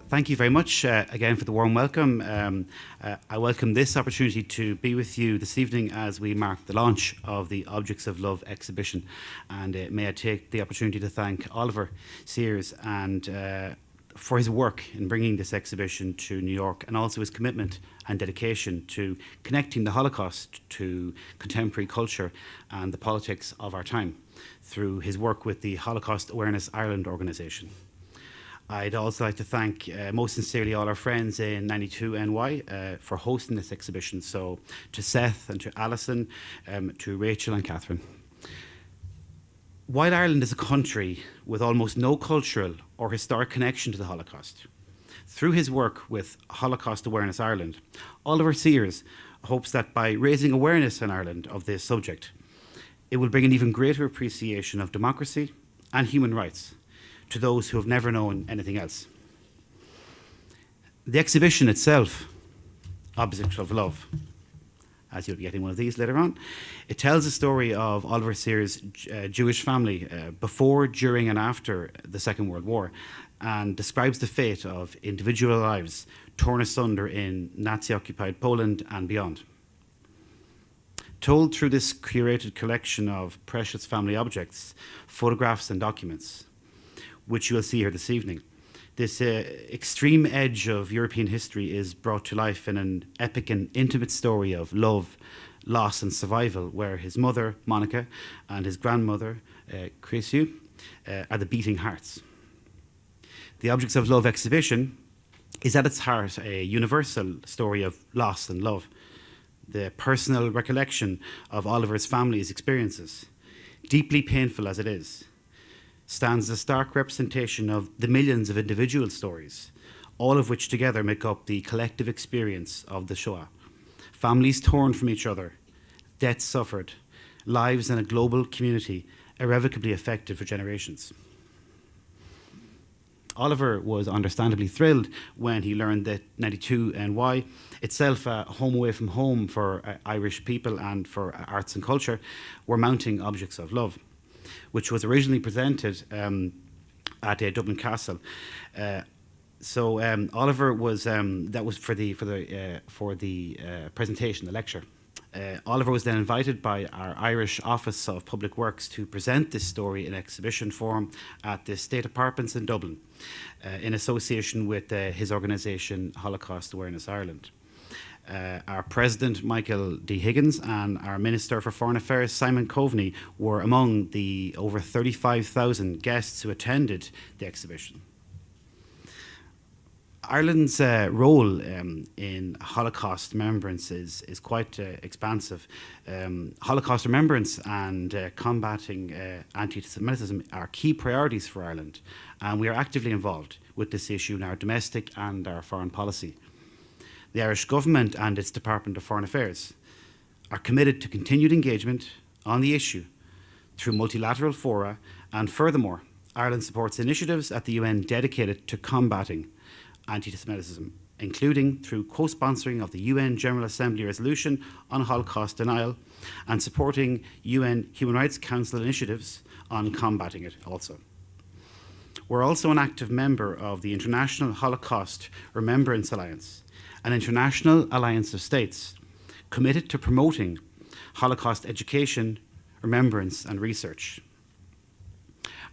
Thank you very much again for the warm welcome. I welcome this opportunity to be with you this evening as we mark the launch of the Objects of Love exhibition. And may I take the opportunity to thank Oliver Sears and for his work in bringing this exhibition to New York, and also his commitment and dedication to connecting the Holocaust to contemporary culture and the politics of our time through his work with the Holocaust Awareness Ireland organisation. I'd also like to thank most sincerely all our friends in 92NY for hosting this exhibition. So to Seth and to Alison, to Rachel and Catherine. While Ireland is a country with almost no cultural or historic connection to the Holocaust, through his work with Holocaust Awareness Ireland, Oliver Sears hopes that by raising awareness in Ireland of this subject, it will bring an even greater appreciation of democracy and human rights to those who have never known anything else. The exhibition itself, Objects of Love, as you'll be getting one of these later on, it tells the story of Oliver Sears' Jewish family before, during and after the Second World War, and describes the fate of individual lives torn asunder in Nazi-occupied Poland and beyond. Told through this curated collection of precious family objects, photographs and documents, which you will see here this evening, this extreme edge of European history is brought to life in an epic and intimate story of love, loss and survival, where his mother, Monica, and his grandmother, Chrisu, are the beating hearts. The Objects of Love exhibition is at its heart a universal story of loss and love, the personal recollection of Oliver's family's experiences, deeply painful as it is, stands as a stark representation of the millions of individual stories, all of which together make up the collective experience of the Shoah. Families torn from each other, deaths suffered, lives in a global community irrevocably affected for generations. Oliver was understandably thrilled when he learned that 92NY, itself a home away from home for Irish people and for arts and culture, were mounting Objects of Love, which was originally presented at Dublin Castle. Oliver was that was for the presentation, the lecture. Oliver was then invited by our Irish Office of Public Works to present this story in exhibition form at the State Apartments in Dublin, in association with his organisation Holocaust Awareness Ireland. Our President, Michael D. Higgins, and our Minister for Foreign Affairs, Simon Coveney, were among the over 35,000 guests who attended the exhibition. Ireland's role in Holocaust remembrance is quite expansive. Holocaust remembrance and combating anti-Semitism are key priorities for Ireland, and we are actively involved with this issue in our domestic and our foreign policy. The Irish Government and its Department of Foreign Affairs are committed to continued engagement on the issue through multilateral fora, and furthermore, Ireland supports initiatives at the UN dedicated to combating anti-Semitism, including through co-sponsoring of the UN General Assembly resolution on Holocaust denial and supporting UN Human Rights Council initiatives on combating it also. We're also an active member of the International Holocaust Remembrance Alliance, an international alliance of states committed to promoting Holocaust education, remembrance and research.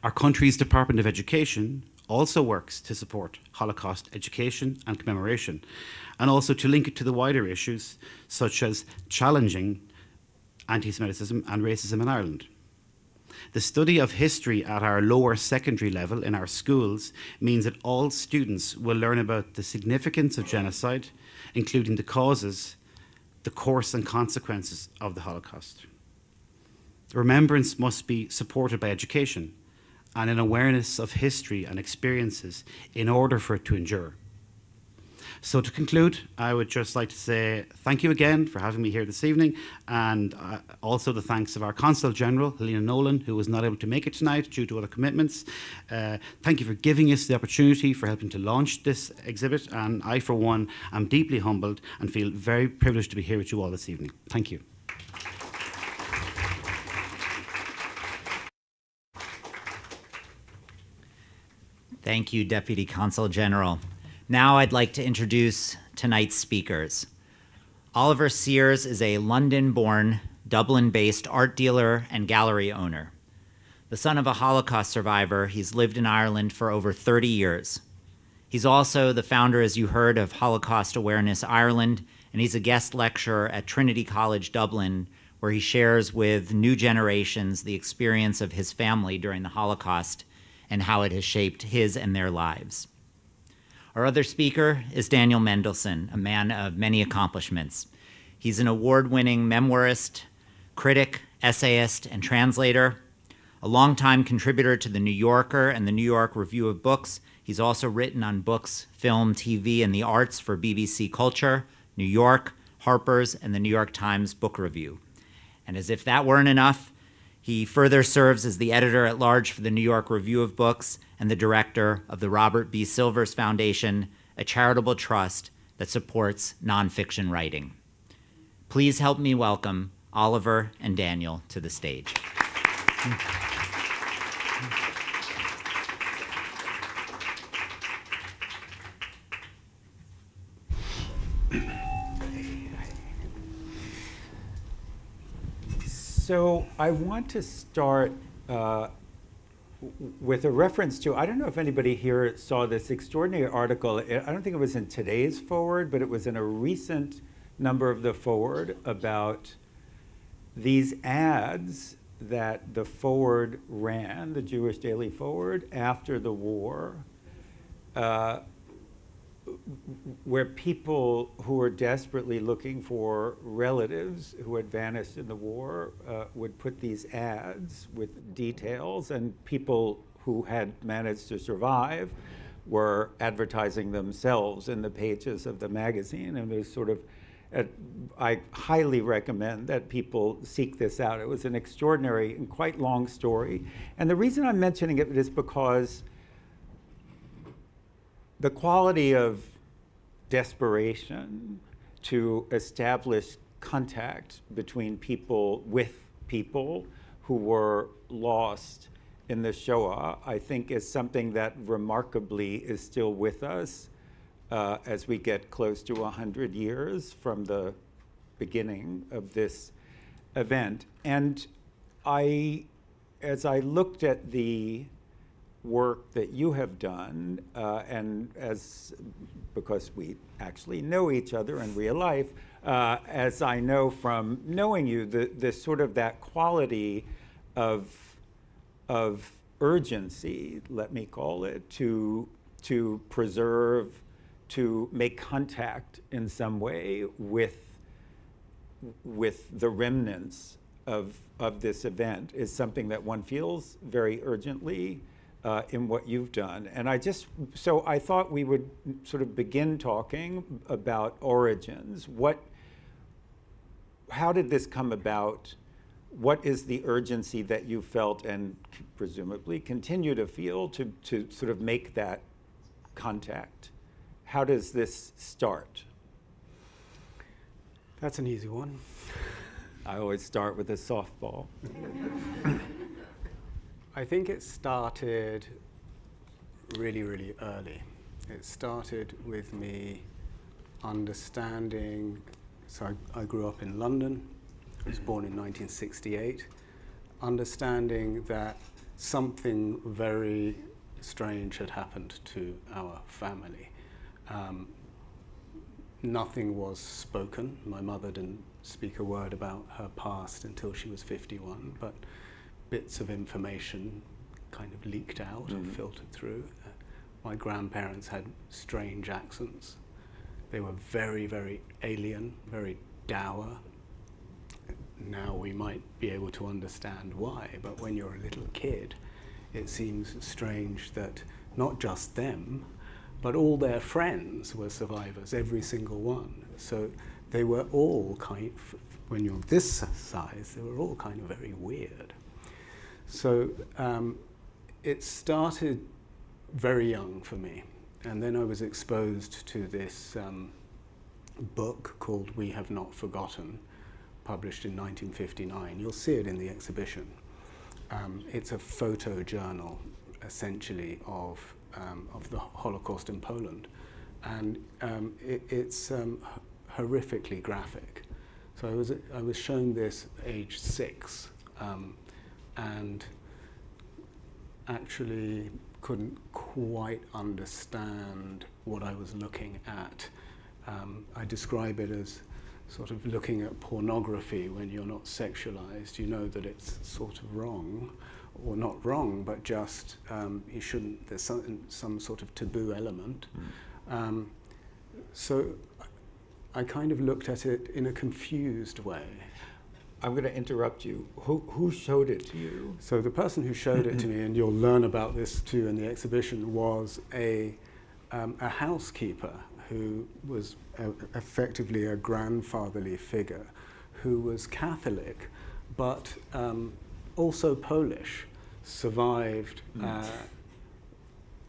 Our country's Department of Education also works to support Holocaust education and commemoration, and also to link it to the wider issues such as challenging anti-Semitism and racism in Ireland. The study of history at our lower secondary level in our schools means that all students will learn about the significance of genocide, including the causes, the course and consequences of the Holocaust. Remembrance must be supported by education and an awareness of history and experiences in order for it to endure. So to conclude, I would just like to say thank you again for having me here this evening, and also the thanks of our Consul General, Helena Nolan, who was not able to make it tonight due to other commitments. Thank you for giving us the opportunity for helping to launch this exhibit, and I, for one, am deeply humbled and feel very privileged to be here with you all this evening. Thank you. Thank you, Deputy Consul General. Now I'd like to introduce tonight's speakers. Oliver Sears is a London-born, Dublin-based art dealer and gallery owner. The son of a Holocaust survivor, he's lived in Ireland for over 30 years. He's also the founder, as you heard, of Holocaust Awareness Ireland, and he's a guest lecturer at Trinity College Dublin, where he shares with new generations the experience of his family during the Holocaust and how it has shaped his and their lives. Our other speaker is Daniel Mendelsohn, a man of many accomplishments. He's an award-winning memoirist, critic, essayist, and translator, a longtime contributor to The New Yorker and the New York Review of Books. He's also written on books, film, TV, and the arts for BBC Culture, New York, Harper's, and the New York Times Book Review. And as if that weren't enough, he further serves as the editor-at-large for the New York Review of Books and the director of the Robert B. Silvers Foundation, a charitable trust that supports nonfiction writing. Please help me welcome Oliver and Daniel to the stage. So I want to start with a reference to, I don't know if anybody here saw this extraordinary article. I don't think it was in today's Forward, but it was in a recent number of the Forward about these ads that the Forward ran, the Jewish Daily Forward, after the war, where people who were desperately looking for relatives who had vanished in the war would put these ads with details, and people who had managed to survive were advertising themselves in the pages of the magazine. And it was sort of, I highly recommend that people seek this out. It was an extraordinary and quite long story. And the reason I'm mentioning it is because the quality of desperation to establish contact between people with people who were lost in the Shoah, I think, is something that remarkably is still with us as we get close to 100 years from the beginning of this event. And as I looked at the work that you have done, and because we actually know each other in real life, as I know from knowing you, the sort of that quality of urgency, let me call it, to preserve, to make contact in some way with the remnants of this event is something that one feels very urgently in what you've done. And so I thought we would sort of begin talking about origins. How did this come about? What is the urgency that you felt and presumably continue to feel to sort of make that contact? How does this start? That's an easy one. I always start with a softball. I think it started really, really early. It started with me understanding, so I grew up in London. I was born in 1968, understanding that something very strange had happened to our family. Nothing was spoken. My mother didn't speak a word about her past until she was 51, but bits of information kind of leaked out and filtered through. My grandparents had strange accents. They were very, very alien, very dour. Now we might be able to understand why, but when you're a little kid, it seems strange that not just them, but all their friends were survivors, every single one. So they were all when you're this size, they were all kind of very weird. So it started very young for me. And then I was exposed to this book called We Have Not Forgotten, published in 1959. You'll see it in the exhibition. It's a photo journal, essentially, of the Holocaust in Poland. and it's horrifically graphic. So I was shown this age 6, and actually couldn't quite understand what I was looking at. I describe it as sort of looking at pornography when you're not sexualized. You know that it's sort of wrong, or not wrong, but just you shouldn't, there's some sort of taboo element. So I kind of looked at it in a confused way. I'm going to interrupt you. Who showed it to you? So the person who showed it to me, and you'll learn about this too in the exhibition, was a housekeeper who was effectively a grandfatherly figure, who was Catholic, but also Polish, survived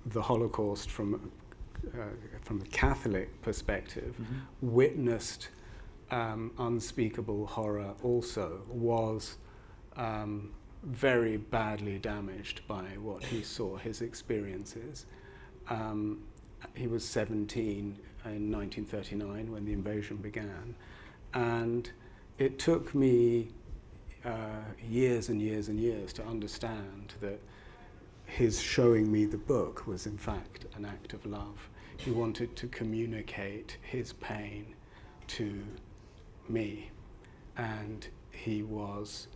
the Holocaust from the Catholic perspective, witnessed unspeakable horror also, was very badly damaged by what he saw, his experiences. He was 17 in 1939 when the invasion began, and it took me years and years and years to understand that his showing me the book was in fact an act of love. He wanted to communicate his pain to me, and he was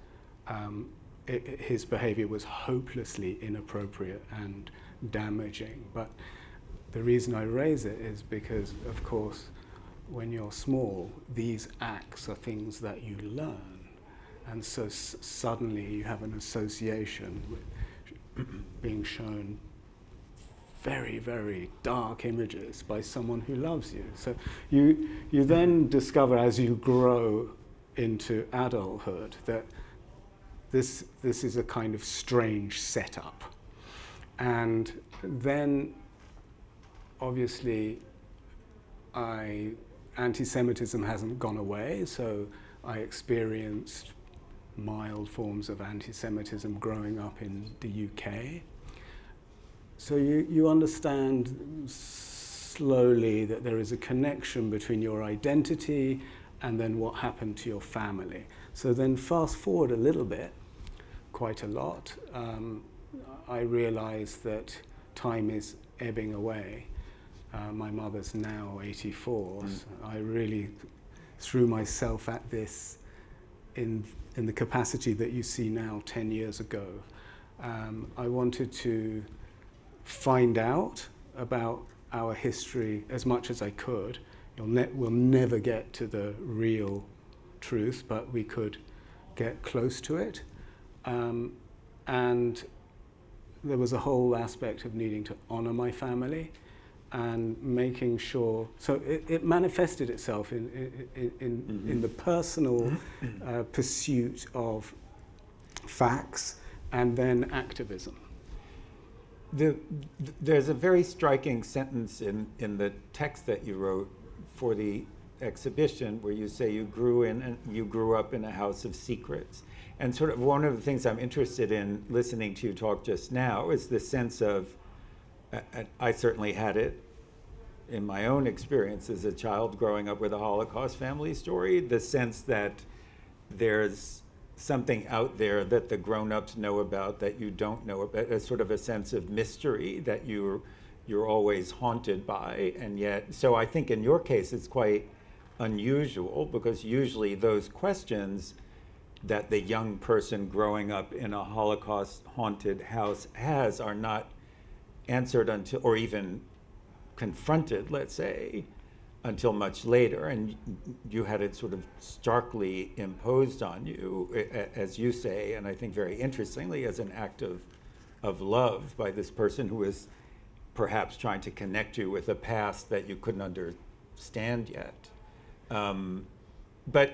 his behavior was hopelessly inappropriate and damaging. But the reason I raise it is because, of course, when you're small, these acts are things that you learn, and so suddenly you have an association with being shown very, very dark images by someone who loves you. So you then discover, as you grow into adulthood, that this is a kind of strange setup. And then obviously anti-Semitism hasn't gone away, so I experienced mild forms of anti-Semitism growing up in the UK. So you understand slowly that there is a connection between your identity and then what happened to your family. So then fast forward a little bit, quite a lot, I realized that time is ebbing away. My mother's now 84, so I really threw myself at this in the capacity that you see now 10 years ago. I wanted to find out about our history as much as I could. We'll never get to the real truth, but we could get close to it. And there was a whole aspect of needing to honor my family and making sure, so it manifested itself in the personal pursuit of facts and then activism. There's a very striking sentence in the text that you wrote for the exhibition where you say you grew up in a house of secrets. And sort of one of the things I'm interested in listening to you talk just now is the sense of, I certainly had it in my own experience as a child growing up with a Holocaust family story, the sense that there's something out there that the grown-ups know about that you don't know about, a sort of a sense of mystery that you're always haunted by. And yet, so I think in your case it's quite unusual, because usually those questions that the young person growing up in a Holocaust-haunted house has are not answered until, or even confronted, let's say, until much later, and you had it sort of starkly imposed on you, as you say, and I think very interestingly, as an act of love by this person who is perhaps trying to connect you with a past that you couldn't understand yet. But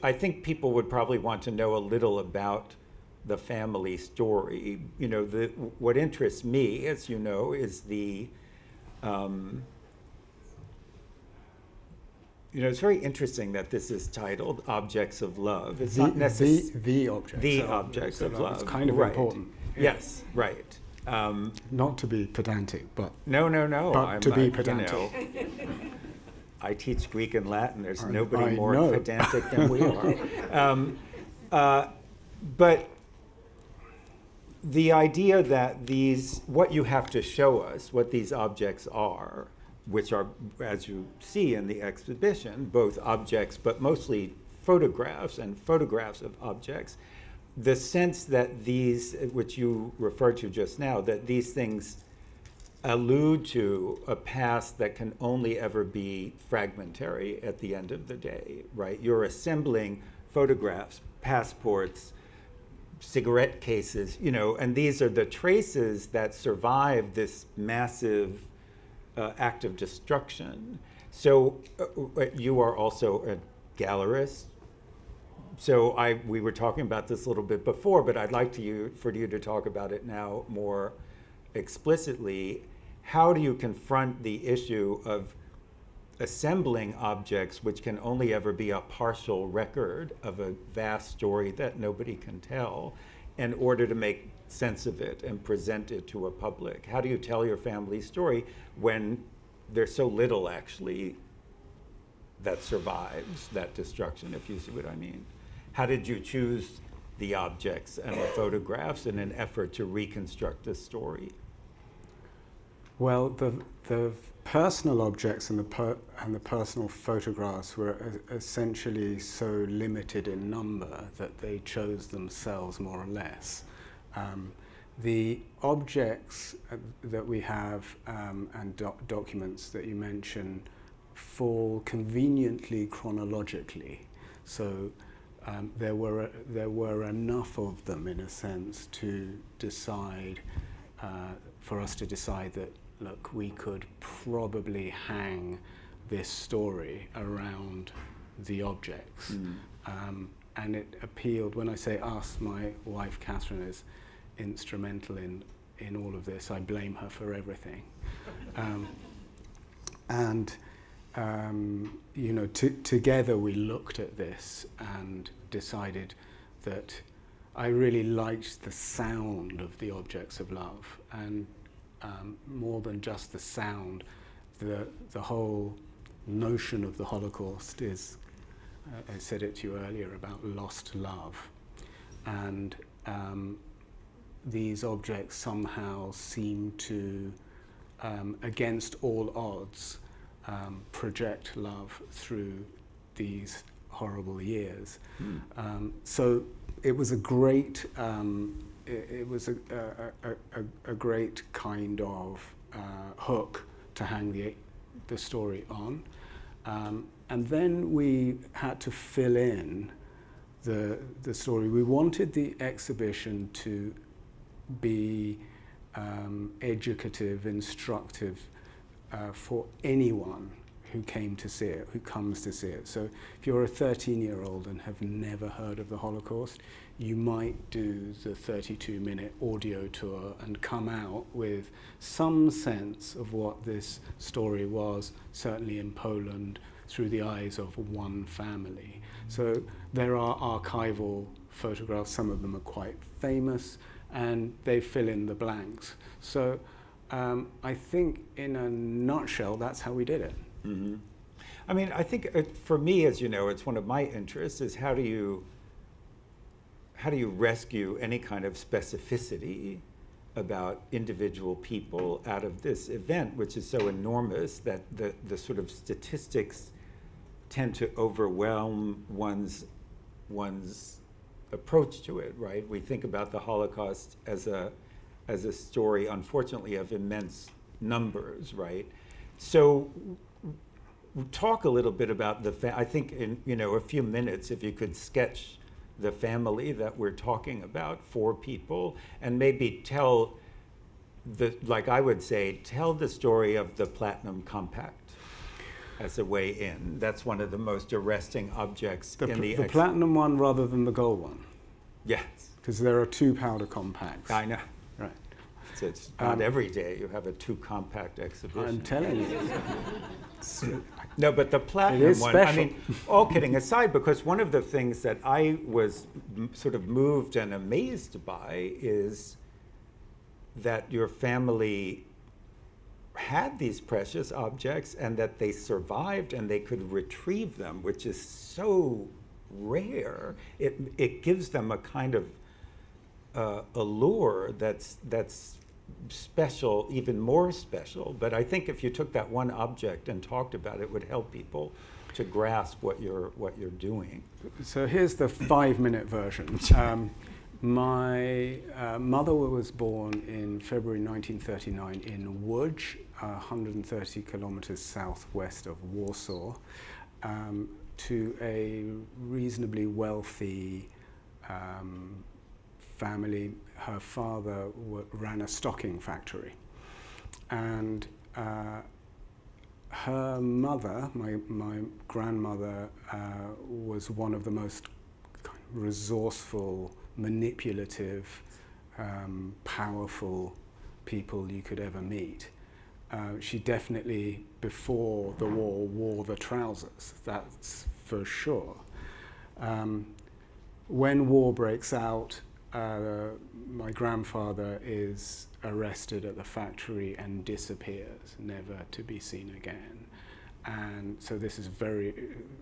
I think people would probably want to know a little about the family story. You know, what interests me, as you know, is you know, it's very interesting that this is titled Objects of Love. It's not necessarily the objects. The objects of love. It's kind of right. important. Yes, right. Not to be pedantic, but No. But to be pedantic. I teach Greek and Latin. There's I nobody more know. pedantic than we are. But the idea that what you have to show us, what these objects are, which are, as you see in the exhibition, both objects, but mostly photographs and photographs of objects, the sense that these, which you referred to just now, that these things allude to a past that can only ever be fragmentary at the end of the day, right? You're assembling photographs, passports, cigarette cases, and these are the traces that survive this massive act of destruction. So you are also a gallerist. So we were talking about this a little bit before, but I'd like for you to talk about it now more explicitly. How do you confront the issue of assembling objects which can only ever be a partial record of a vast story that nobody can tell in order to make sense of it and present it to a public? How do you tell your family's story when there's so little actually that survives that destruction, if you see what I mean? How did you choose the objects and the photographs in an effort to reconstruct this story? Well, the personal objects and the personal photographs were essentially so limited in number that they chose themselves more or less. The objects that we have and documents that you mention fall conveniently chronologically. So there were enough of them, in a sense, to decide, for us to decide that, look, we could probably hang this story around the objects. And it appealed, when I say us, my wife Catherine is instrumental in all of this. I blame her for everything. Together we looked at this and decided that I really liked the sound of the objects of love, and more than just the sound, the whole notion of the Holocaust is, I said it to you earlier, about lost love. And these objects somehow seem to, against all odds, project love through these horrible years. So it was a great a great kind of hook to hang the story on. And then we had to fill in the story. We wanted the exhibition to be educative, instructive for anyone who came to see it, who comes to see it. So if you're a 13-year-old and have never heard of the Holocaust, you might do the 32-minute audio tour and come out with some sense of what this story was, certainly in Poland, through the eyes of one family. So there are archival photographs, some of them are quite famous, and they fill in the blanks. So I think in a nutshell, that's how we did it. Mm-hmm. I mean, I think for me, as you know, it's one of my interests is how do you rescue any kind of specificity about individual people out of this event, which is so enormous that the sort of statistics tend to overwhelm one's approach to it, right? We think about the Holocaust as a story, unfortunately, of immense numbers, right? So talk a little bit about I think in a few minutes, if you could sketch the family that we're talking about for people, and maybe tell I would say, tell the story of the Platinum Compact as a way in. That's one of the most arresting objects in the Platinum one rather than the gold one. Yes. Because there are two powder compacts. I know. Right. So it's not every day you have a two compact exhibition. I'm telling you. No, but the Platinum one, special. I mean, all kidding aside, because one of the things that I was sort of moved and amazed by is that your family had these precious objects and that they survived and they could retrieve them, which is so rare. It gives them a kind of allure that's special, even more special. But I think if you took that one object and talked about it, it would help people to grasp what you're doing. So here's the 5-minute version. My mother was born in February 1939 in Łódź, 130 kilometers southwest of Warsaw, to a reasonably wealthy family. Her father ran a stocking factory, and her mother, my grandmother, was one of the most resourceful, manipulative, powerful people you could ever meet. She definitely, before the war, wore the trousers, that's for sure. When war breaks out, my grandfather is arrested at the factory and disappears, never to be seen again. And so this is very,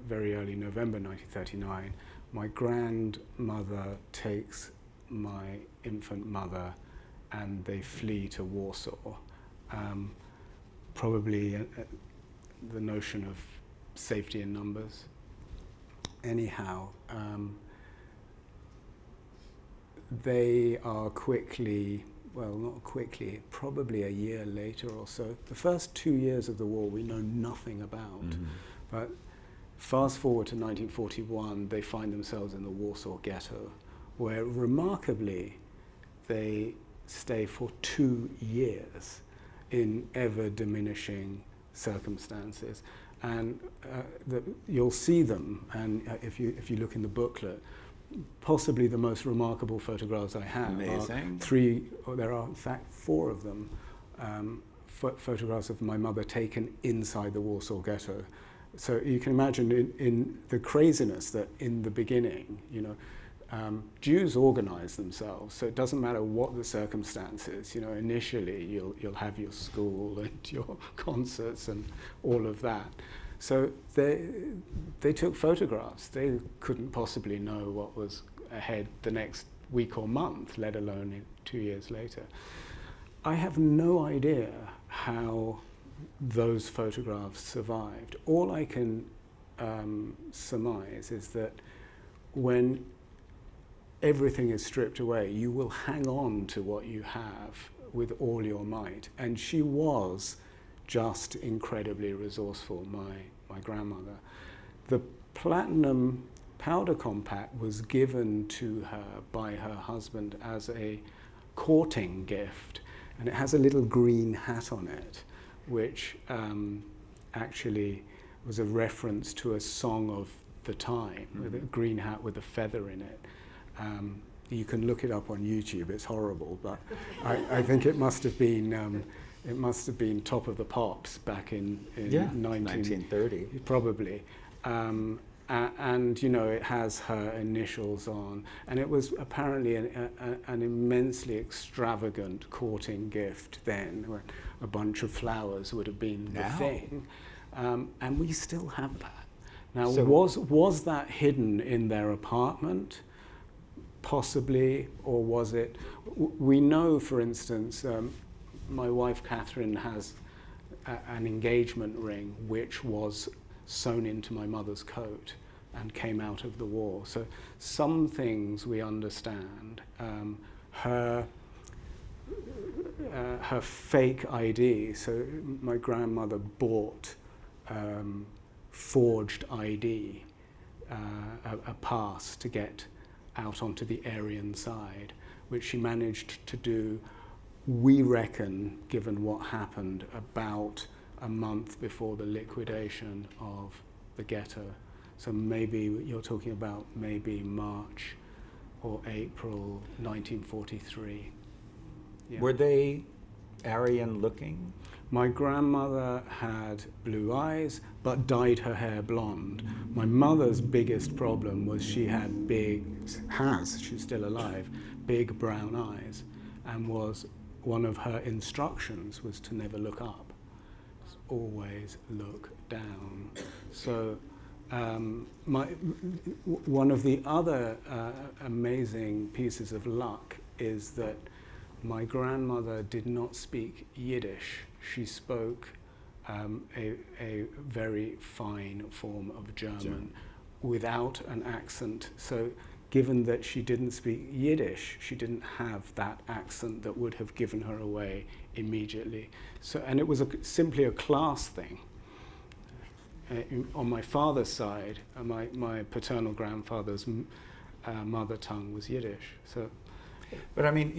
very early November 1939. My grandmother takes my infant mother and they flee to Warsaw. Probably the notion of safety in numbers. Anyhow, they are quickly, well, not quickly, probably a year later or so. The first 2 years of the war we know nothing about. But fast forward to 1941, they find themselves in the Warsaw Ghetto, where remarkably they stay for 2 years in ever diminishing circumstances. And you'll see them, and if you look in the booklet, possibly the most remarkable photographs I have. Amazing. There are in fact 4 of them, photographs of my mother taken inside the Warsaw Ghetto. So you can imagine in the craziness that in the beginning, Jews organize themselves, so it doesn't matter what the circumstances. Initially you'll have your school and your concerts and all of that. So they took photographs. They couldn't possibly know what was ahead the next week or month, let alone 2 years later. I have no idea how those photographs survived. All I can surmise is that when everything is stripped away, you will hang on to what you have with all your might. And she was just incredibly resourceful, my grandmother. The platinum powder compact was given to her by her husband as a courting gift, and it has a little green hat on it, which actually was a reference to a song of the time, with a green hat with a feather in it. You can look it up on YouTube. It's horrible, but I think it must have been top of the pops back in 1930, probably. And it has her initials on, and it was apparently an immensely extravagant courting gift then, where a bunch of flowers would have been the thing, and we still have that. Now, so was that hidden in their apartment? Possibly, or was it? We know, for instance, my wife Catherine has an engagement ring which was sewn into my mother's coat and came out of the war. So some things we understand. Her fake ID. So my grandmother bought forged ID, a pass to get out onto the Aryan side, which she managed to do, we reckon, given what happened, about a month before the liquidation of the ghetto. So maybe you're talking about maybe March or April 1943. Yeah. Were they Aryan looking? My grandmother had blue eyes, but dyed her hair blonde. My mother's biggest problem was she had she's still alive, big brown eyes, and was one of her instructions was to never look up, always look down. So one of the other amazing pieces of luck is that my grandmother did not speak Yiddish. She spoke a very fine form of German without an accent. So given that she didn't speak Yiddish, she didn't have that accent that would have given her away immediately. So, and it was simply a class thing. On my father's side, my paternal grandfather's mother tongue was Yiddish. So, but I mean,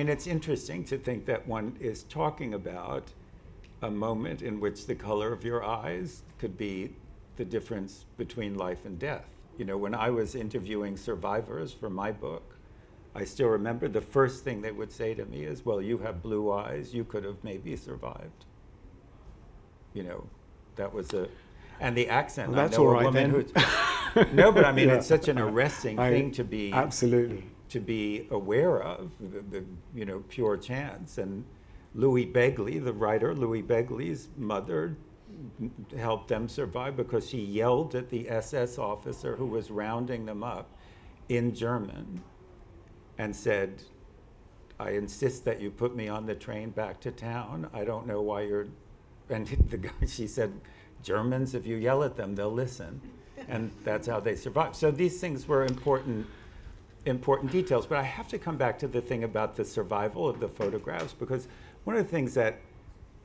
it's interesting to think that one is talking about a moment in which the color of your eyes could be the difference between life and death. You know, when I was interviewing survivors for my book, I still remember the first thing they would say to me is, well, you have blue eyes, you could have maybe survived. You know, that was and the accent. Well, that's all right then. No, but I mean, it's such an arresting thing to be absolutely to be aware of, the pure chance. And Louis Begley, the writer, Louis Begley's mother helped them survive because she yelled at the SS officer who was rounding them up in German and said, I insist that you put me on the train back to town. I don't know why you're, and the guy, she said, Germans, if you yell at them, they'll listen. And that's how they survived. So these things were important details. But I have to come back to the thing about the survival of the photographs, because one of the things that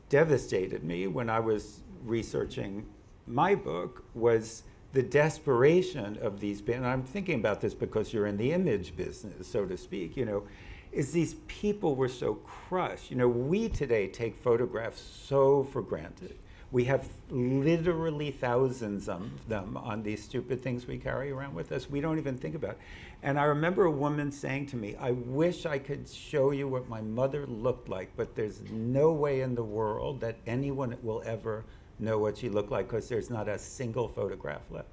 devastated me when I was researching my book was the desperation of these, and I'm thinking about this because you're in the image business, so to speak, is these people were so crushed. We today take photographs so for granted. We have literally thousands of them on these stupid things we carry around with us. We don't even think about it. And I remember a woman saying to me, I wish I could show you what my mother looked like, but there's no way in the world that anyone will ever know what she looked like because there's not a single photograph left.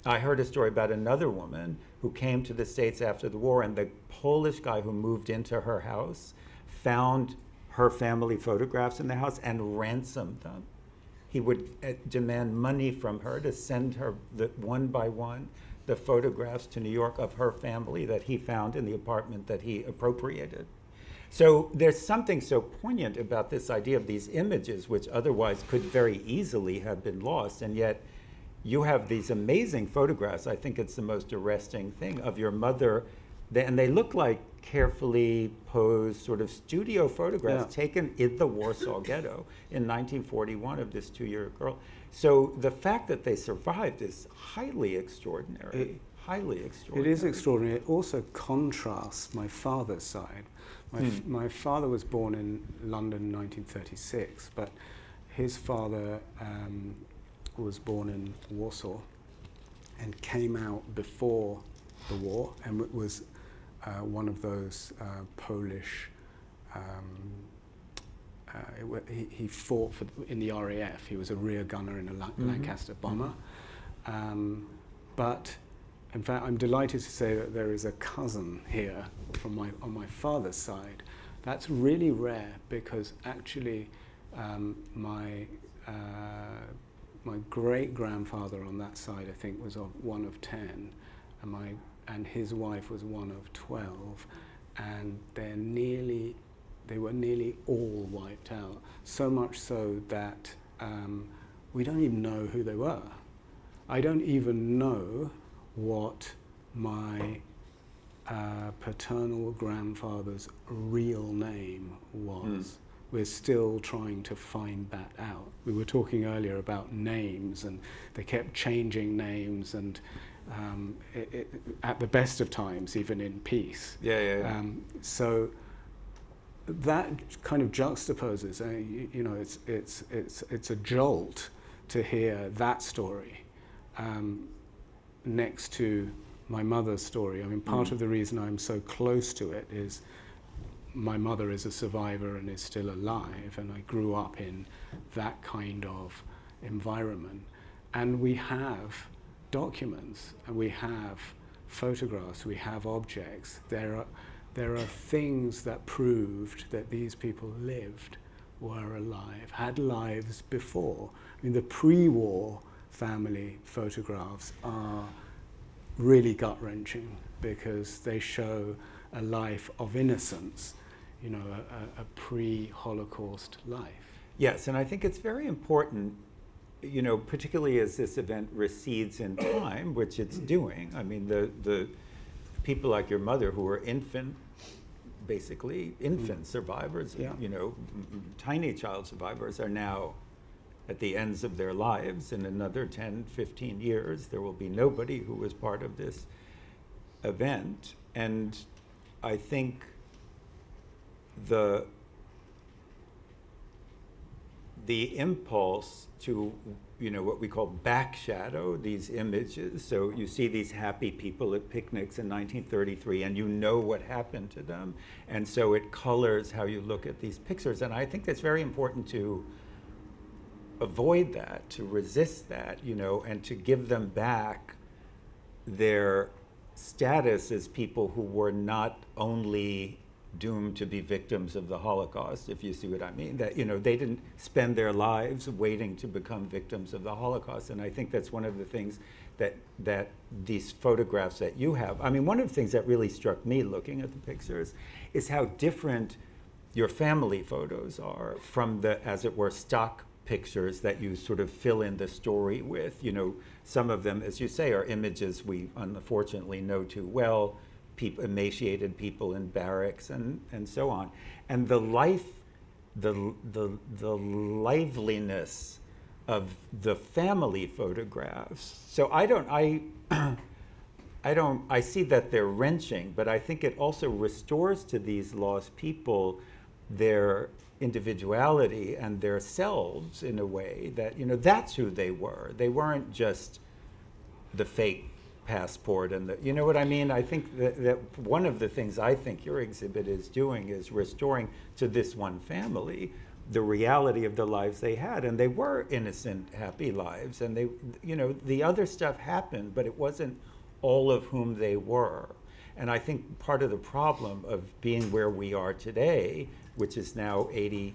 I heard a story about another woman who came to the States after the war, and the Polish guy who moved into her house found her family photographs in the house and ransomed them. He would demand money from her to send her one by one the photographs to New York of her family that he found in the apartment that he appropriated. So there's something so poignant about this idea of these images, which otherwise could very easily have been lost, and yet you have these amazing photographs. I think it's the most arresting thing of your mother, and they look like carefully posed sort of studio photographs taken in the Warsaw Ghetto in 1941 of this 2-year-old girl. So the fact that they survived is highly extraordinary. Highly extraordinary. It is extraordinary. It also contrasts my father's side. My father was born in London in 1936, but his father was born in Warsaw and came out before the war, and it was one of those Polish. He fought in the RAF. He was a rear gunner in a Lancaster bomber. But in fact, I'm delighted to say that there is a cousin here on my father's side. That's really rare because actually my great grandfather on that side, I think, was one of 10, and his wife was one of 12, and they were nearly all wiped out. So much so that we don't even know who they were. I don't even know what my paternal grandfather's real name was. We're still trying to find that out. We were talking earlier about names, and they kept changing names, and at the best of times, even in peace. So that kind of juxtaposes. It's a jolt to hear that story next to my mother's story. I mean, part of the reason I'm so close to it is my mother is a survivor and is still alive, and I grew up in that kind of environment. And we have documents, and we have photographs, we have objects. there are things that proved that these people lived, were alive, had lives before. I mean, the pre-war family photographs are really gut-wrenching because they show a life of innocence, you know, a pre-Holocaust life. Yes, and I think it's very important, you know, particularly as this event recedes in time, which it's doing. I mean, the people like your mother who were basically infant survivors, Yeah. you know, tiny child survivors are now at the ends of their lives. In another 10, 15 years, there will be nobody who was part of this event. And I think the impulse to, you know, what we call backshadow these images. So you see these happy people at picnics in 1933 and you know what happened to them. And so it colors how you look at these pictures. And I think that's very important to avoid that, to resist that, you know, and to give them back their status as people who were not only doomed to be victims of the Holocaust, if you see what I mean, that, you know, they didn't spend their lives waiting to become victims of the Holocaust. And I think that's one of the things that these photographs that you have, I mean, one of the things that really struck me looking at the pictures is how different your family photos are from the, as it were, stock pictures that you sort of fill in the story with. You know, some of them, as you say, are images we unfortunately know too well, emaciated people in barracks and so on. And the liveliness of the family photographs. So I see that they're wrenching, but I think it also restores to these lost people their individuality and their selves in a way that, you know, that's who they were. They weren't just the fake passport and the, you know what I mean? I think that one of the things I think your exhibit is doing is restoring to this one family the reality of the lives they had. And they were innocent, happy lives. And they, you know, the other stuff happened, but it wasn't all of whom they were. And I think part of the problem of being where we are today, which is now 80,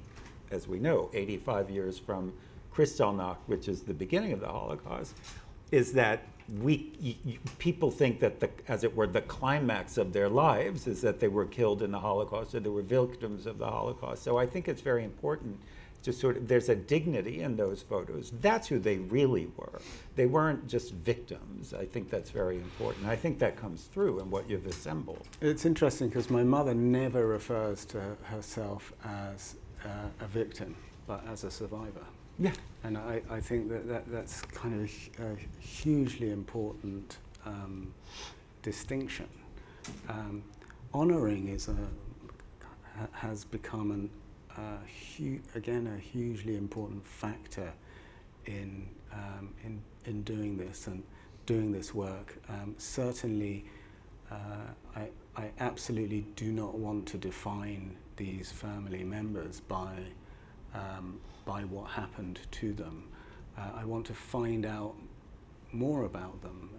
as we know, 85 years from Kristallnacht, which is the beginning of the Holocaust, is that people think that, as it were, the climax of their lives is that they were killed in the Holocaust or they were victims of the Holocaust. So I think it's very important to sort of, there's a dignity in those photos. That's who they really were. They weren't just victims. I think that's very important. I think that comes through in what you've assembled. It's interesting because my mother never refers to herself as a victim, but as a survivor. Yeah. And I think that's kind of a hugely important distinction. Honoring has become again a hugely important factor in doing this and doing this work. Certainly, I absolutely do not want to define these family members by what happened to them. I want to find out more about them.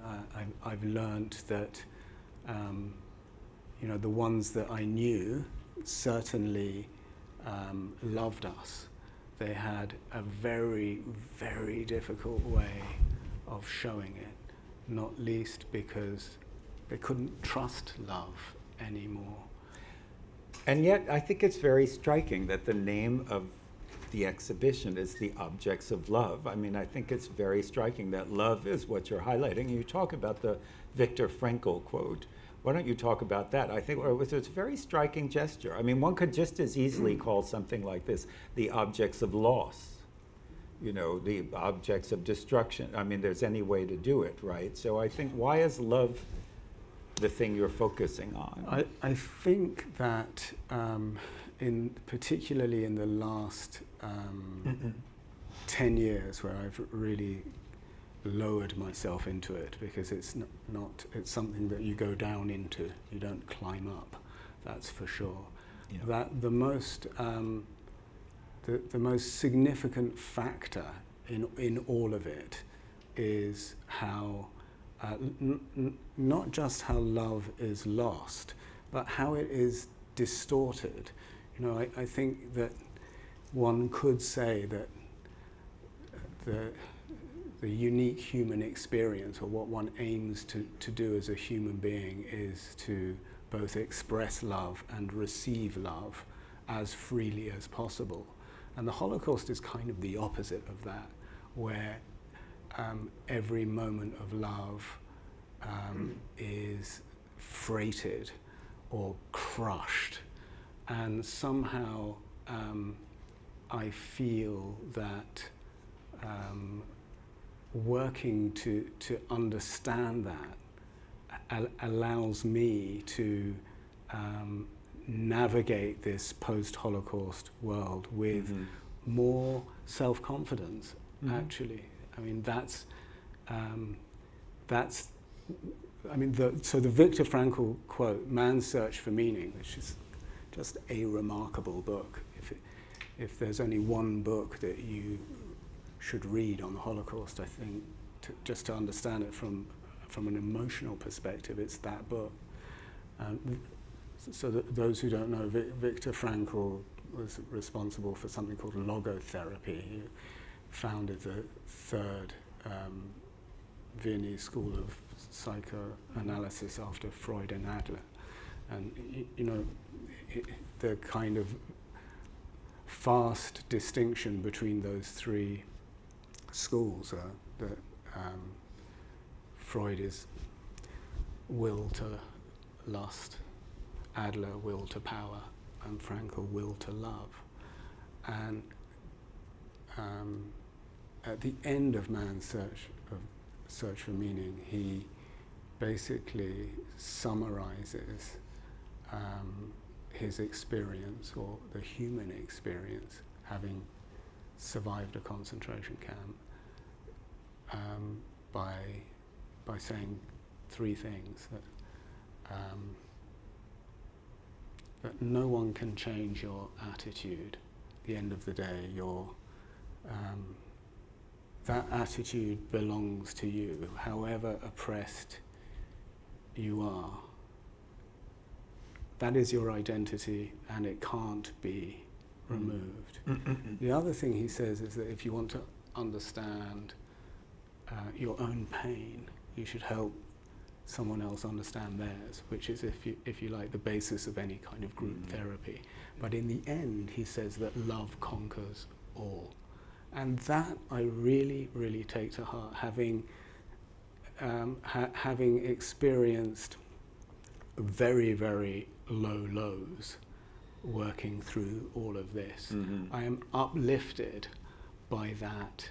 I've learned that you know, the ones that I knew certainly loved us. They had a very, very difficult way of showing it, not least because they couldn't trust love anymore. And yet, I think it's very striking that the name of the exhibition is The Objects of Love. I mean, I think it's very striking that love is what you're highlighting. You talk about the Viktor Frankl quote. Why don't you talk about that? I think it's a very striking gesture. I mean, one could just as easily call something like this the objects of loss, you know, the objects of destruction. I mean, there's any way to do it, right? So I think, why is love the thing you're focusing on? I think that particularly in the last 10 years, where I've really lowered myself into it, because it's it's something that you go down into, you don't climb up, that's for sure. Yeah. That the most significant factor in all of it is how not just how love is lost, but how it is distorted. You know, I think that one could say that the unique human experience, or what one aims to do as a human being, is to both express love and receive love as freely as possible. And the Holocaust is kind of the opposite of that, where every moment of love is freighted or crushed. And somehow I feel that working to understand that allows me to navigate this post-Holocaust world with more self-confidence, actually. I mean, so the Viktor Frankl quote, "Man's Search for Meaning," which is just a remarkable book. If there's only one book that you should read on the Holocaust, I think, just to understand it from an emotional perspective, it's that book. So those who don't know, Viktor Frankl was responsible for something called logotherapy. He founded the third Viennese school of psychoanalysis after Freud and Adler. And you know, the kind of fast distinction between those three schools are that Freud is will to lust, Adler will to power, and Frankl will to love. And at the end of Man's Search for Meaning, he basically summarizes his experience, or the human experience, having survived a concentration camp, by saying three things: that no one can change your attitude. At the end of the day, that attitude belongs to you, however oppressed you are. That is your identity, and it can't be removed. The other thing he says is that if you want to understand your own pain, you should help someone else understand theirs, which is, if you like, the basis of any kind of group therapy. But in the end, he says that love conquers all. And that I really, really take to heart, having experienced very, very low lows working through all of this. I am uplifted by that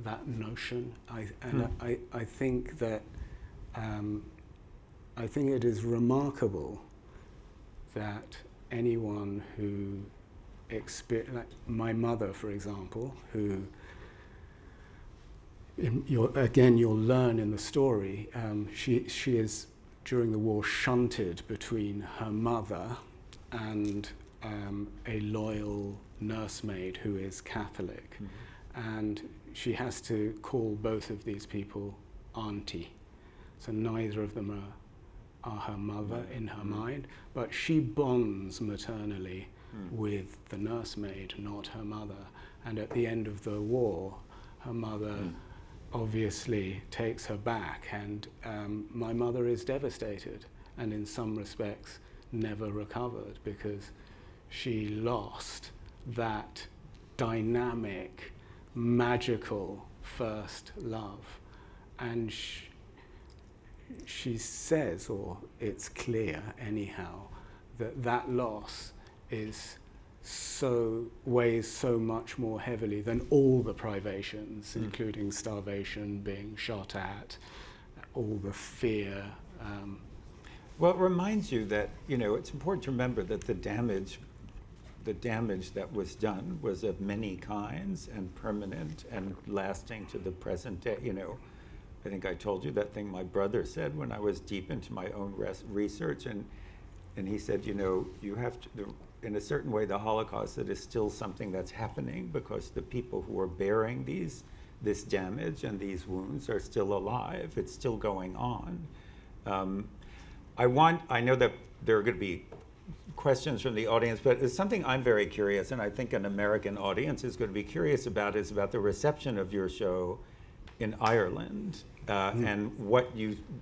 that notion. I think that I think it is remarkable that anyone who like my mother, for example, who you'll learn in the story, she is during the war shunted between her mother and a loyal nursemaid who is Catholic, and she has to call both of these people auntie. So neither of them are her mother in her mind, but she bonds maternally with the nursemaid, not her mother. And at the end of the war, her mother obviously takes her back, and my mother is devastated, and in some respects never recovered, because she lost that dynamic, magical first love. And she says, or it's clear anyhow, that loss weighs so much more heavily than all the privations, including starvation, being shot at, all the fear. Well, it reminds you that, it's important to remember that the damage that was done was of many kinds and permanent and lasting to the present day. I think I told you that thing my brother said when I was deep into my own research, and he said, you have to, in a certain way, the Holocaust, it is still something that's happening, because the people who are bearing this damage and these wounds are still alive. It's still going on. I know that there are going to be questions from the audience, but it's something I'm very curious, and I think an American audience is going to be curious about, is about the reception of your show in Ireland, and what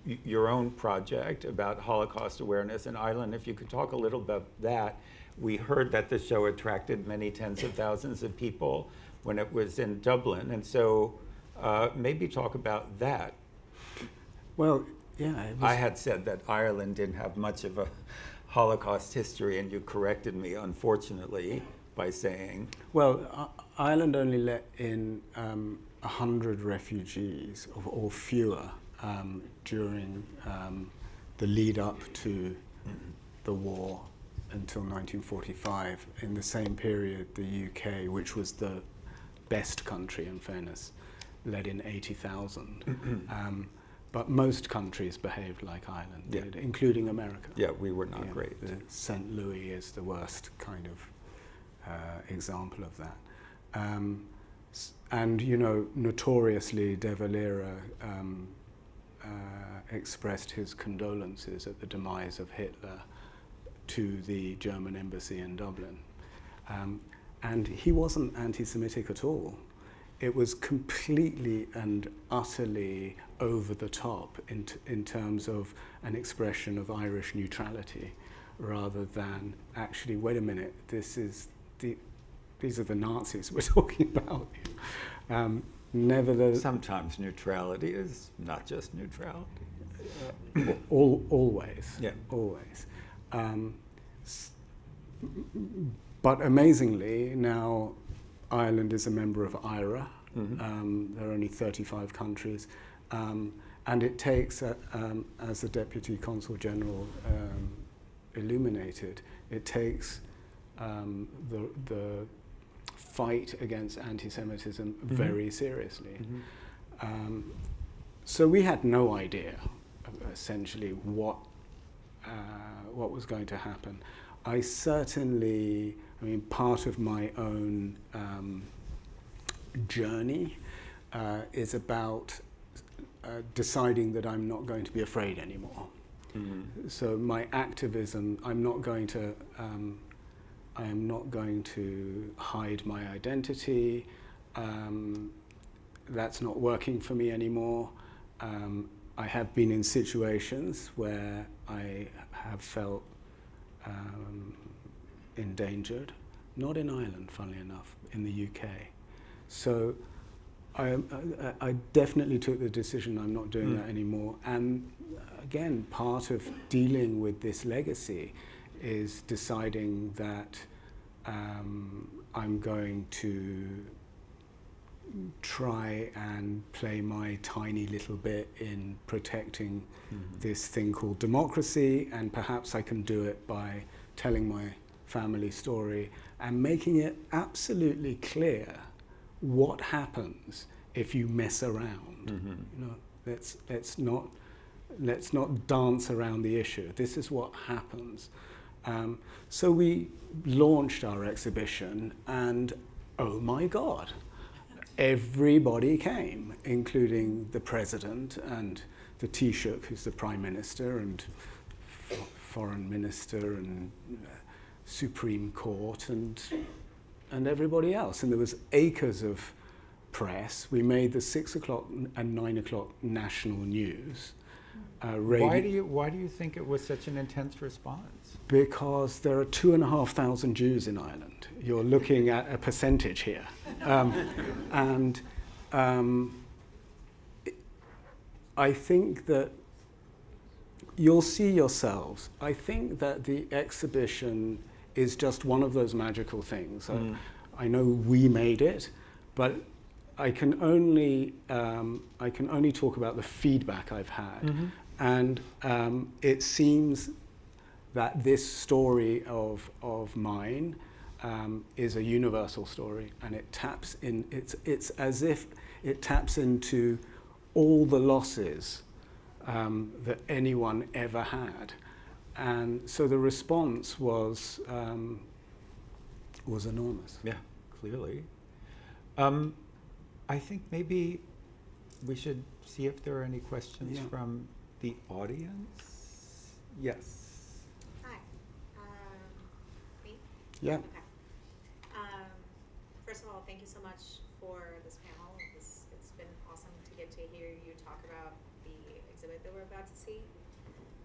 your own project about Holocaust awareness in Ireland. If you could talk a little about that. We heard that the show attracted many tens of thousands of people when it was in Dublin, and so maybe talk about that. Well, yeah. I had said that Ireland didn't have much of a Holocaust history, and you corrected me, unfortunately, by saying... Well, Ireland only let in 100 refugees or fewer during the lead up to the war until 1945. In the same period, the UK, which was the best country in fairness, let in 80,000. But most countries behaved like Ireland did, including America. Yeah, we were not great. St. Louis is the worst kind of example of that. And, you know, notoriously, De Valera expressed his condolences at the demise of Hitler to the German embassy in Dublin. And he wasn't anti-Semitic at all. It was completely and utterly over the top in terms of an expression of Irish neutrality, rather than actually, wait a minute, these are the Nazis we're talking about. Nevertheless, sometimes neutrality is not just neutrality. Always. Yeah. Always. But amazingly, now Ireland is a member of IRA. There are only 35 countries. And it takes, as the Deputy Consul General illuminated, it takes the fight against anti-Semitism very seriously. So we had no idea, essentially, what was going to happen. I mean, part of my own journey is about deciding that I'm not going to be afraid anymore. So my activism, I am not going to hide my identity. That's not working for me anymore. I have been in situations where I have felt endangered, not in Ireland, funnily enough, in the UK. So I definitely took the decision I'm not doing that anymore. And again, part of dealing with this legacy is deciding that I'm going to try and play my tiny little bit in protecting this thing called democracy, and perhaps I can do it by telling my family story and making it absolutely clear what happens if you mess around. You know, let's not dance around the issue. This is what happens. So we launched our exhibition, and oh my God, everybody came, including the president and the Taoiseach, who's the prime minister, and foreign minister, and Supreme Court, and everybody else. And there was acres of press. We made the 6 o'clock and 9 o'clock national news. Why do you think it was such an intense response? Because there are 2,500 Jews in Ireland. You're looking at a percentage here. I think that you'll see yourselves. I think that the exhibition is just one of those magical things. I know we made it, but I can only talk about the feedback I've had. And it seems that this story of mine is a universal story, and it taps in. It's as if it taps into all the losses that anyone ever had, and so the response was enormous. Yeah, clearly. I think maybe we should see if there are any questions from the audience. Yes. Hi. Me? Yeah. Okay. First of all, thank you so much for this panel. It's been awesome to get to hear you talk about the exhibit that we're about to see.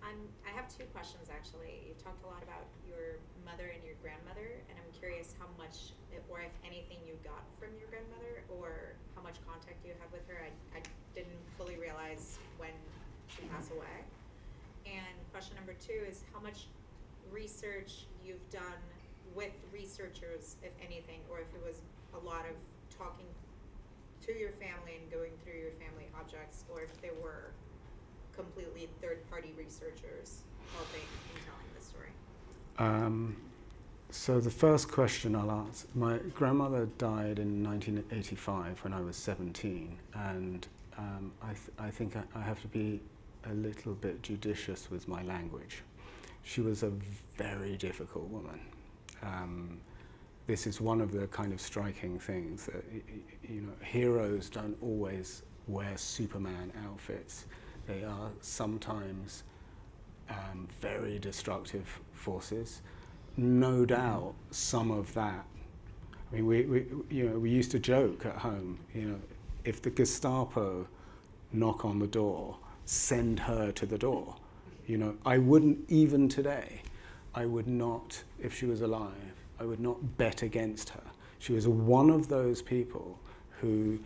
I have two questions, actually. You talked a lot about your mother and your grandmother, and I'm curious how much, or if anything, you got from your grandmother, or how much contact you have with her. I didn't fully realize when she passed away. And question number two is how much research you've done with researchers, if anything, or if it was a lot of talking to your family and going through your family objects, or if there were completely third-party researchers helping in telling the story. So the first question I'll ask, my grandmother died in 1985 when I was 17, and I think I have to be a little bit judicious with my language. She was a very difficult woman. This is one of the kind of striking things that, you know, heroes don't always wear Superman outfits. They are sometimes very destructive forces. No doubt some of that. I mean, we used to joke at home, you know, if the Gestapo knock on the door, send her to the door. You know, I wouldn't, even today, I would not, if she was alive, I would not bet against her. She was one of those people who,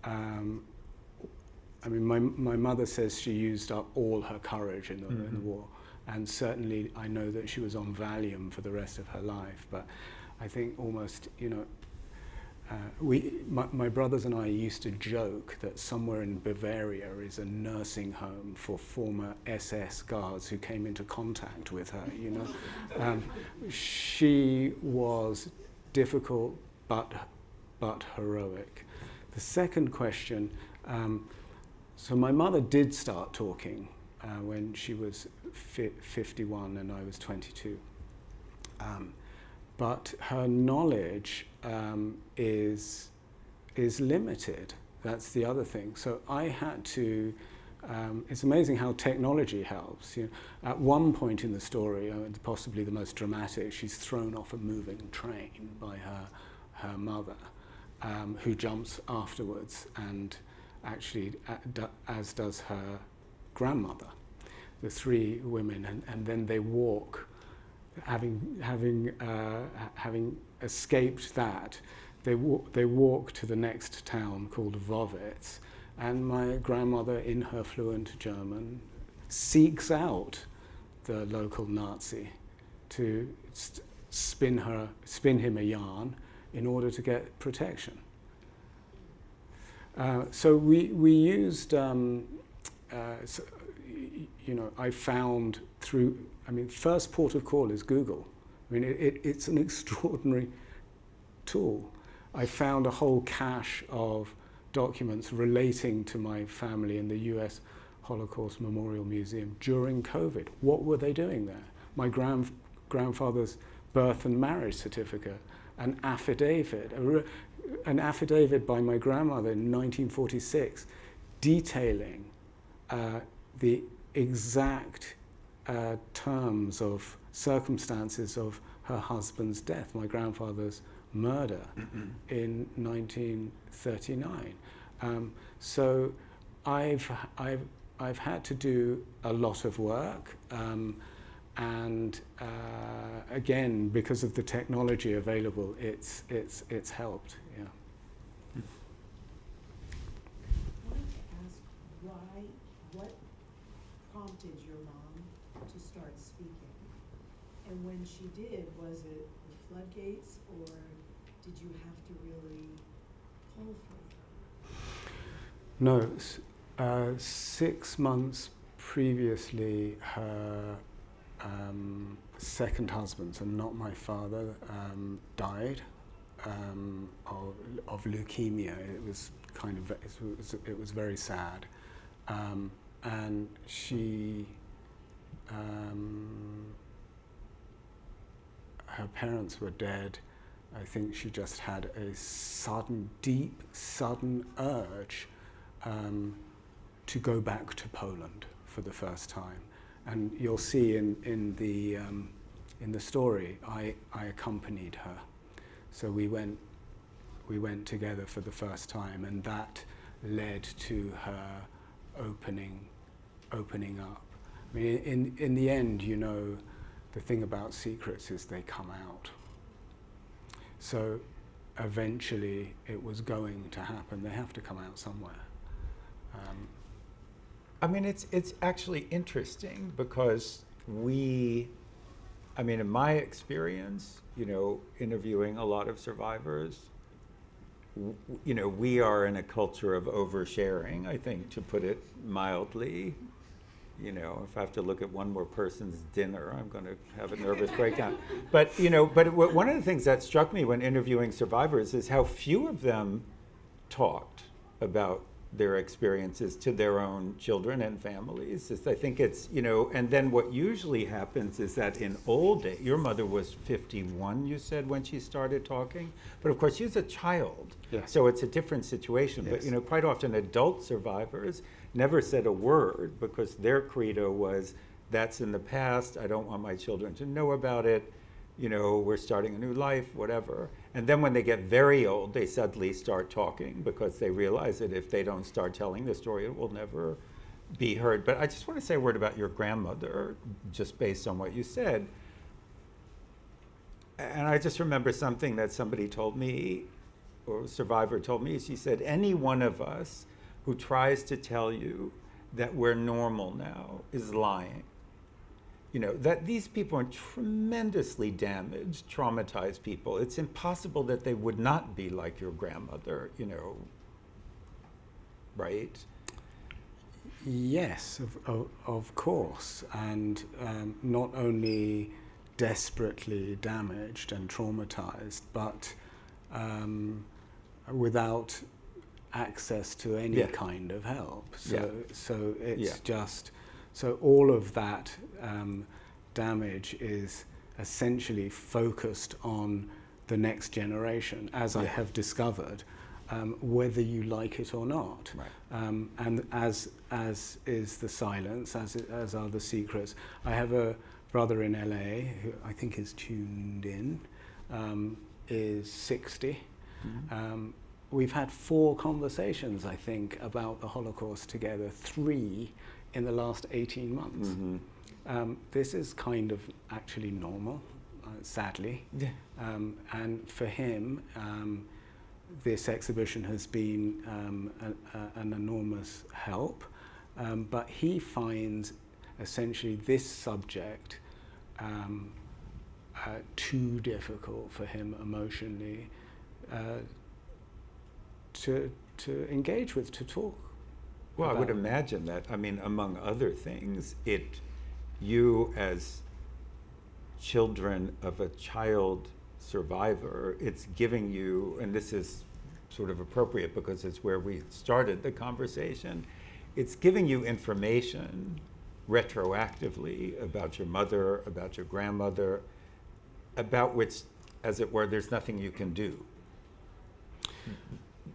I mean, my mother says she used up all her courage in the war, and certainly I know that she was on Valium for the rest of her life, but I think almost, you know, my brothers and I used to joke that somewhere in Bavaria is a nursing home for former SS guards who came into contact with her, you know. She was difficult but heroic. The second question, so my mother did start talking when she was 51 and I was 22. But her knowledge is limited. That's the other thing. So I had to, it's amazing how technology helps. You know, at one point in the story, possibly the most dramatic, she's thrown off a moving train by her mother, who jumps afterwards, and actually, as does her grandmother, the three women, and then they walk. Having escaped that, they walk to the next town called Wowitz, and my grandmother, in her fluent German, seeks out the local Nazi to spin him a yarn in order to get protection. So we used, you know, I found through. I mean, first port of call is Google. I mean, it's an extraordinary tool. I found a whole cache of documents relating to my family in the US Holocaust Memorial Museum during COVID. What were they doing there? My grandfather's birth and marriage certificate, an affidavit by my grandmother in 1946 detailing the exact terms of circumstances of her husband's death, my grandfather's murder in 1939. So I've had to do a lot of work, and again, because of the technology available, it's helped. Yeah. I wanted to ask what prompted your mom to start speaking? And when she did, was it the floodgates, or did you have to really pull for her? No, 6 months previously, her second husband, so not my father, died of leukemia. It was kind of, it was very sad, and she. Her parents were dead. I think she just had a deep, sudden urge to go back to Poland for the first time. and you'll see in the story, I accompanied her, so we went together for the first time, and that led to her opening up. I mean, in the end, you know, the thing about secrets is they come out. So eventually it was going to happen. They have to come out somewhere. I mean, it's actually interesting because in my experience, you know, interviewing a lot of survivors, you know, we are in a culture of oversharing, I think, to put it mildly. You know, if I have to look at one more person's dinner, I'm going to have a nervous breakdown. But, you know, one of the things that struck me when interviewing survivors is how few of them talked about their experiences to their own children and families. I think it's, you know, and then what usually happens is that in old days, your mother was 51, you said, when she started talking, but of course she was a child, so it's a different situation. Yes. But, you know, quite often adult survivors never said a word because their credo was, that's in the past, I don't want my children to know about it, you know, we're starting a new life, whatever. And then when they get very old, they suddenly start talking because they realize that if they don't start telling the story, it will never be heard. But I just want to say a word about your grandmother, just based on what you said. And I just remember something that somebody told me, or a survivor told me. She said, any one of us who tries to tell you that we're normal now is lying. You know, that these people are tremendously damaged, traumatized people. It's impossible that they would not be like your grandmother, you know, right? Yes, of course. And not only desperately damaged and traumatized, but without access to any kind of help. So it's just... So all of that damage is essentially focused on the next generation, as I have discovered, whether you like it or not. Right. And as is the silence, as are the secrets. I have a brother in LA who I think is tuned in, is 60. Mm-hmm. We've had 4 conversations, I think, about the Holocaust together, 3 in the last 18 months. Mm-hmm. This is kind of actually normal, sadly. Yeah. And for him, this exhibition has been an enormous help. But he finds essentially this subject too difficult for him emotionally to engage with, to talk. Well, I would imagine that, I mean, among other things, you as children of a child survivor, it's giving you, and this is sort of appropriate because it's where we started the conversation, it's giving you information retroactively about your mother, about your grandmother, about which, as it were, there's nothing you can do.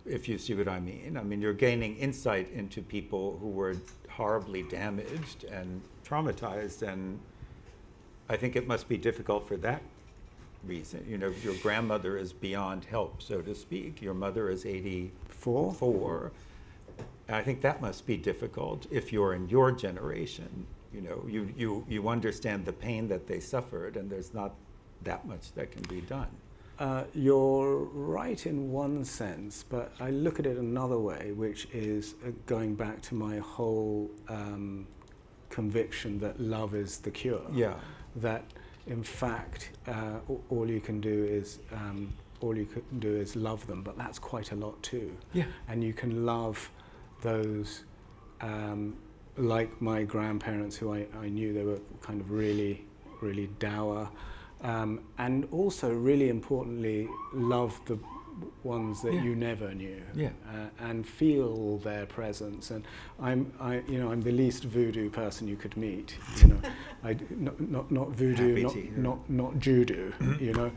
If you see what I mean. I mean, you're gaining insight into people who were horribly damaged and traumatized, and I think it must be difficult for that reason. You know, your grandmother is beyond help, so to speak. Your mother is 84. And I think that must be difficult if you're in your generation. You know, you understand the pain that they suffered, and there's not that much that can be done. You're right in one sense, but I look at it another way, which is going back to my whole conviction that love is the cure. Yeah. That, in fact, all you can do is love them, but that's quite a lot too. Yeah. And you can love those, like my grandparents, who I knew they were kind of really, really dour. And also, really importantly, love the ones that you never knew, and feel their presence. And I'm the least voodoo person you could meet. You know, not voodoo, not judo. You know,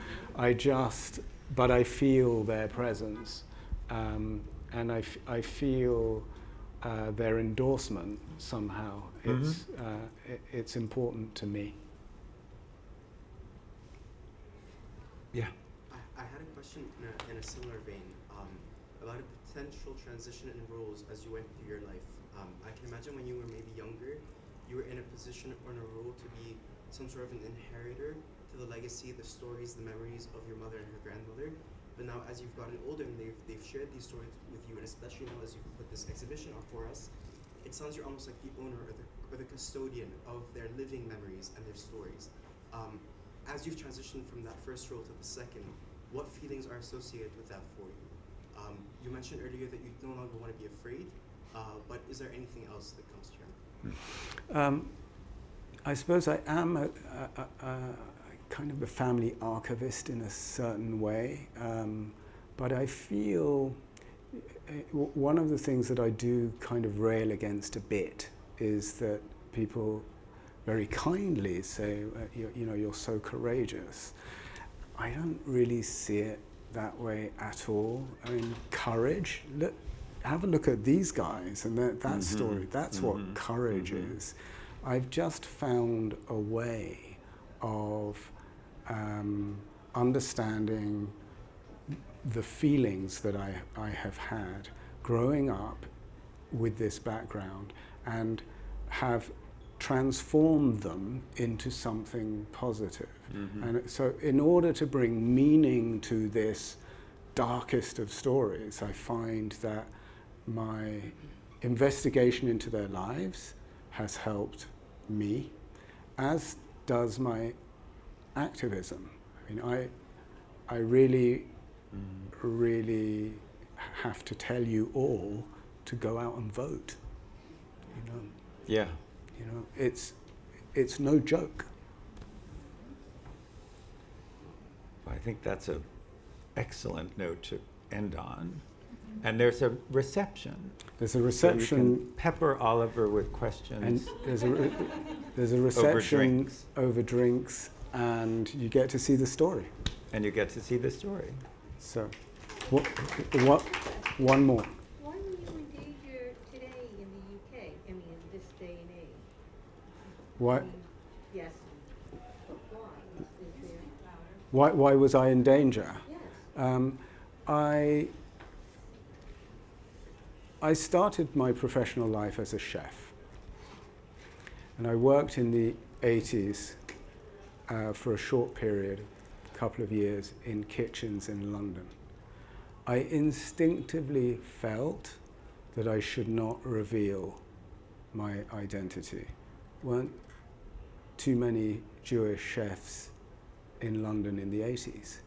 but I feel their presence, and I feel their endorsement somehow. It's important to me. Yeah. I had a question in a similar vein about a potential transition in roles as you went through your life. I can imagine when you were maybe younger, you were in a position or in a role to be some sort of an inheritor to the legacy, the stories, the memories of your mother and her grandmother. But now as you've gotten older and they've shared these stories with you, and especially now as you've put this exhibition up for us, it sounds you're almost like the owner or the custodian of their living memories and their stories. As you've transitioned from that first role to the second, what feelings are associated with that for you? You mentioned earlier that you no longer want to be afraid, but is there anything else that comes to your mind? I suppose I am a kind of a family archivist in a certain way, but I feel one of the things that I do kind of rail against a bit is that people very kindly say, you're so courageous. I don't really see it that way at all. I mean, courage, have a look at these guys and that story, that's what courage is. I've just found a way of understanding the feelings that I have had growing up with this background and have transformed them into something positive. And so in order to bring meaning to this darkest of stories, I find that my investigation into their lives has helped me, as does my activism. I mean, I really have to tell you all to go out and vote. Yeah. It's no joke. I think that's an excellent note to end on. And there's a reception. There's a reception. So you can pepper Oliver with questions. And there's a reception over drinks. over drinks, and you get to see the story. And you get to see the story. So, what? One more. Why were you engaged here today in the UK? I mean, in this day and age. Why? Yes. Why? Why was I in danger? Yes. I started my professional life as a chef, and I worked in the 80s for a short period, a couple of years, in kitchens in London. I instinctively felt that I should not reveal my identity. Weren't too many Jewish chefs in London in the 80s.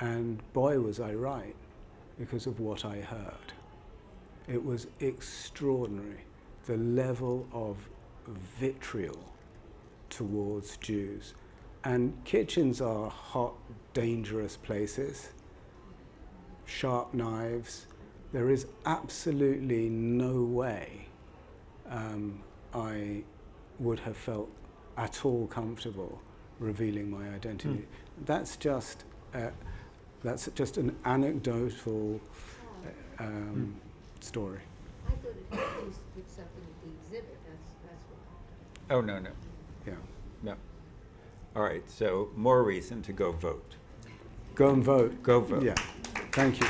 And boy, was I right, because of what I heard. It was extraordinary, the level of vitriol towards Jews. And kitchens are hot, dangerous places, sharp knives. There is absolutely no way I would have felt at all comfortable revealing my identity. That's just an anecdotal story. I thought it had to do with something with the exhibit. That's what. Oh, no. Yeah. No. All right, so more reason to go vote. Go and vote. Go vote. Yeah. Thank you.